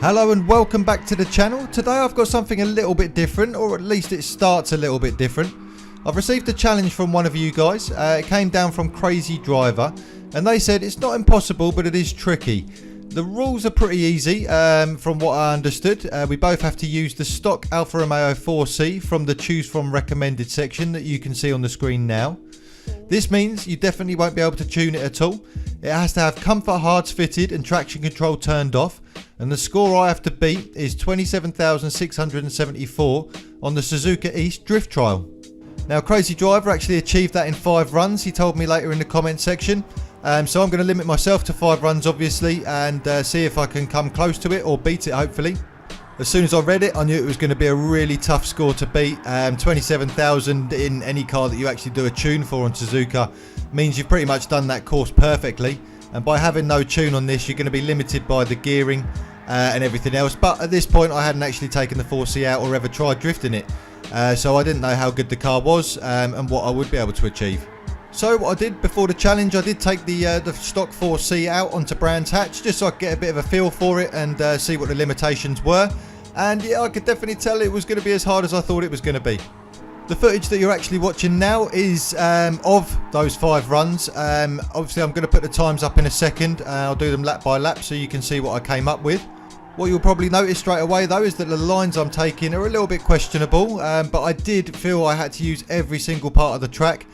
Hello and welcome back to the channel. Today I've got something a little bit different, or at least it starts a little bit different. I've received a challenge from one of you guys. It came down from Crazy Driver and they said it's not impossible but it is tricky. The rules are pretty easy from what I understood. We both have to use the stock Alfa Romeo 4C from the choose from recommended section that you can see on the screen now. This means you definitely won't be able to tune it at all. It has to have comfort hards fitted and traction control turned off, and the score I have to beat is 27,674 on the Suzuka East Drift Trial. Now Crazy Driver actually achieved that in 5 runs, he told me later in the comment section. So I'm going to limit myself to 5 runs obviously and see if I can come close to it or beat it hopefully. As soon as I read it I knew it was going to be a really tough score to beat. 27,000 in any car that you actually do a tune for on Suzuka means you've pretty much done that course perfectly, and by having no tune on this you're going to be limited by the gearing and everything else. But at this point I hadn't actually taken the 4C out or ever tried drifting it, so I didn't know how good the car was and what I would be able to achieve. So what I did before the challenge, I did take the stock 4C out onto Brands Hatch just so I could get a bit of a feel for it and see what the limitations were. And yeah, I could definitely tell it was going to be as hard as I thought it was going to be. The footage that you're actually watching now is of those 5 runs. Obviously I'm going to put the times up in a second. I'll do them lap by lap so you can see what I came up with. What you'll probably notice straight away though is that the lines I'm taking are a little bit questionable, but I did feel I had to use every single part of the track.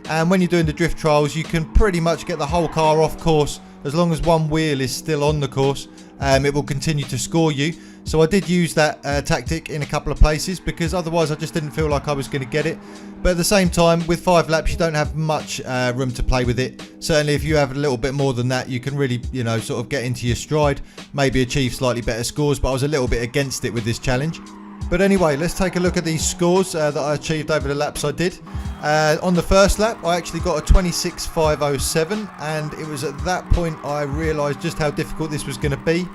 And when you're doing the drift trials you can pretty much get the whole car off course as long as one wheel is still on the course. It will continue to score you. So I did use that tactic in a couple of places because otherwise I just didn't feel like I was going to get it. But at the same time, with 5 laps you don't have much room to play with it. Certainly if you have a little bit more than that you can really, you know, sort of get into your stride, maybe achieve slightly better scores, but I was a little bit against it with this challenge. But anyway, let's take a look at these scores that I achieved over the laps I did. On the first lap I actually got a 26.507, and it was at that point I realised just how difficult this was going to be.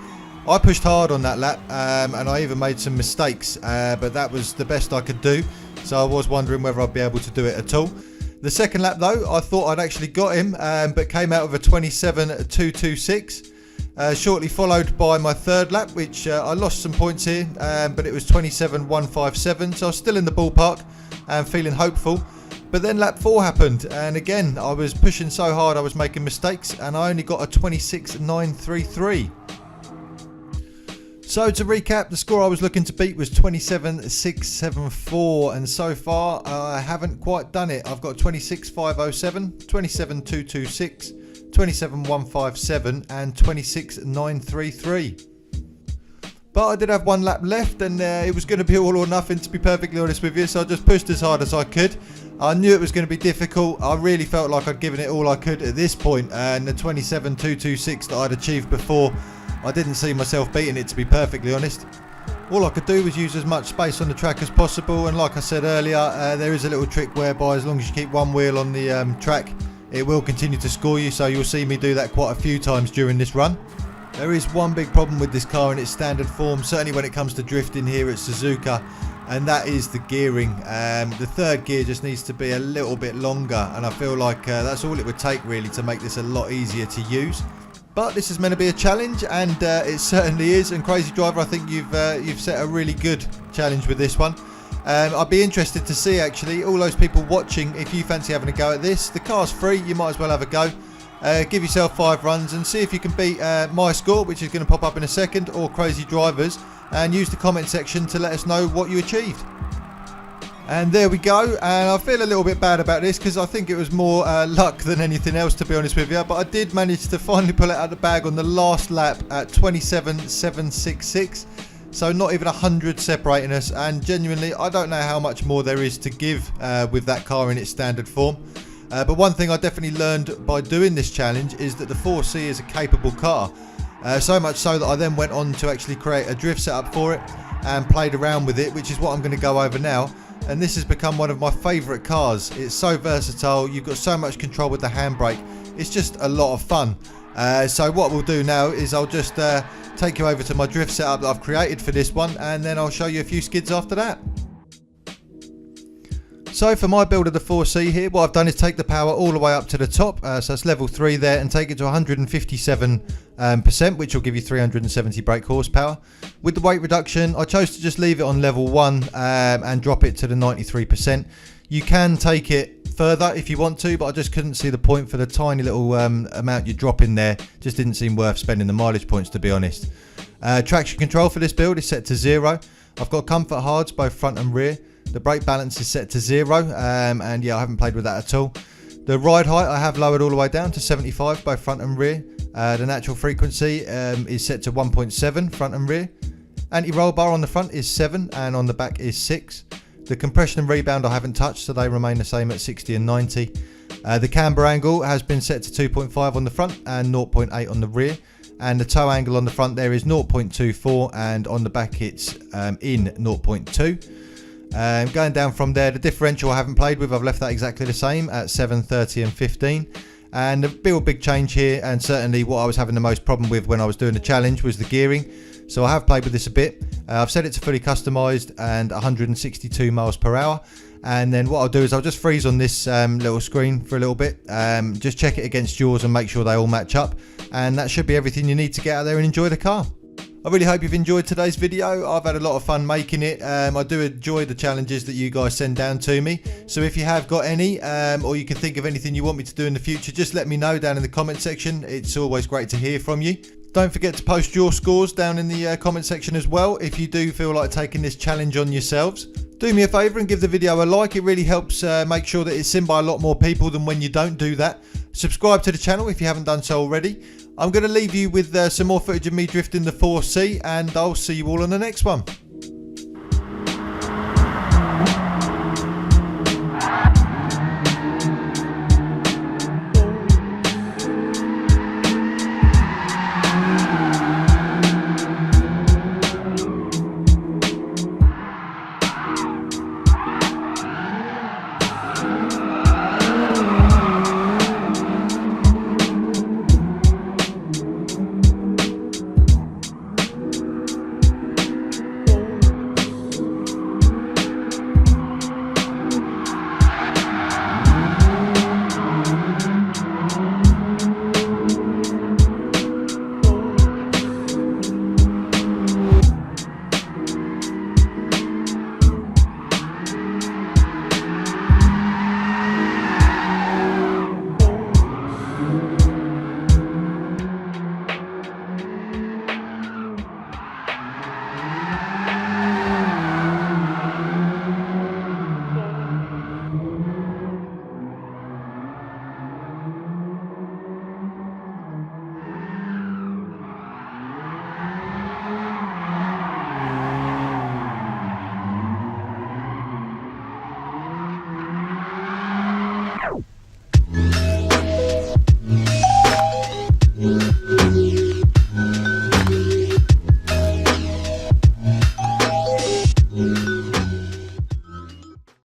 I pushed hard on that lap and I even made some mistakes, but that was the best I could do, so I was wondering whether I'd be able to do it at all. The second lap though, I thought I'd actually got him, but came out with a 27.226. Shortly followed by my third lap, which I lost some points here, but it was 27.157, so I was still in the ballpark and feeling hopeful. But then lap 4 happened, and again I was pushing so hard I was making mistakes, and I only got a 26.933. So to recap, the score I was looking to beat was 27.674, and so far I haven't quite done it. I've got 26.507, 27.226, 27.157 and 26.933. But I did have 1 lap left, and it was going to be all or nothing, to be perfectly honest with you, so I just pushed as hard as I could. I knew it was going to be difficult. I really felt like I'd given it all I could at this point, and the 27.226 that I'd achieved before, I didn't see myself beating it, to be perfectly honest. All I could do was use as much space on the track as possible, and like I said earlier, there is a little trick whereby as long as you keep one wheel on the track, it will continue to score you, so you'll see me do that quite a few times during this run. There is one big problem with this car in its standard form, certainly when it comes to drifting here at Suzuka, and that is the gearing. The third gear just needs to be a little bit longer, and I feel like that's all it would take really to make this a lot easier to use. But this is meant to be a challenge, and it certainly is, and Crazy Driver, I think you've set a really good challenge with this one. I'd be interested to see actually all those people watching, if you fancy having a go at this. The car's free, you might as well have a go. Give yourself 5 runs and see if you can beat my score, which is going to pop up in a second, or Crazy Driver's, and use the comment section to let us know what you achieved. And there we go, and I feel a little bit bad about this because I think it was more luck than anything else, to be honest with you, but I did manage to finally pull it out of the bag on the last lap at 27.766. So not even 100 separating us, and genuinely I don't know how much more there is to give with that car in its standard form. But one thing I definitely learned by doing this challenge is that the 4C is a capable car. So much so that I then went on to actually create a drift setup for it and played around with it, which is what I'm going to go over now. And this has become one of my favourite cars. It's so versatile, you've got so much control with the handbrake, it's just a lot of fun. So what we'll do now is I'll just take you over to my drift setup that I've created for this one, and then I'll show you a few skids after that. So for my build of the 4C here, what I've done is take the power all the way up to the top, so it's level 3 there, and take it to 157%, which will give you 370 brake horsepower. With the weight reduction, I chose to just leave it on level 1 and drop it to the 93%. You can take it further if you want to, but I just couldn't see the point for the tiny little amount you drop in there. Just didn't seem worth spending the mileage points, to be honest. Traction control for this build is set to 0. I've got comfort hards both front and rear. The brake balance is set to 0, and yeah, I haven't played with that at all. The ride height I have lowered all the way down to 75 both front and rear. The natural frequency is set to 1.7 front and rear. Anti-roll bar on the front is 7 and on the back is 6. The compression and rebound I haven't touched, so they remain the same at 60 and 90. The camber angle has been set to 2.5 on the front and 0.8 on the rear. And the toe angle on the front there is 0.24, and on the back it's in 0.2. Going down from there, the differential I haven't played with, I've left that exactly the same at 7, 30 and 15. And the real big change here, and certainly what I was having the most problem with when I was doing the challenge, was the gearing. So I have played with this a bit. I've set it to fully customised and 162 miles per hour. And then what I'll do is I'll just freeze on this little screen for a little bit. Just check it against yours and make sure they all match up. And that should be everything you need to get out there and enjoy the car. I really hope you've enjoyed today's video. I've had a lot of fun making it. I do enjoy the challenges that you guys send down to me. So if you have got any, or you can think of anything you want me to do in the future, just let me know down in the comment section. It's always great to hear from you. Don't forget to post your scores down in the comment section as well if you do feel like taking this challenge on yourselves. Do me a favour and give the video a like. It really helps make sure that it's seen by a lot more people than when you don't do that. Subscribe to the channel if you haven't done so already. I'm going to leave you with some more footage of me drifting the 4C, and I'll see you all on the next one.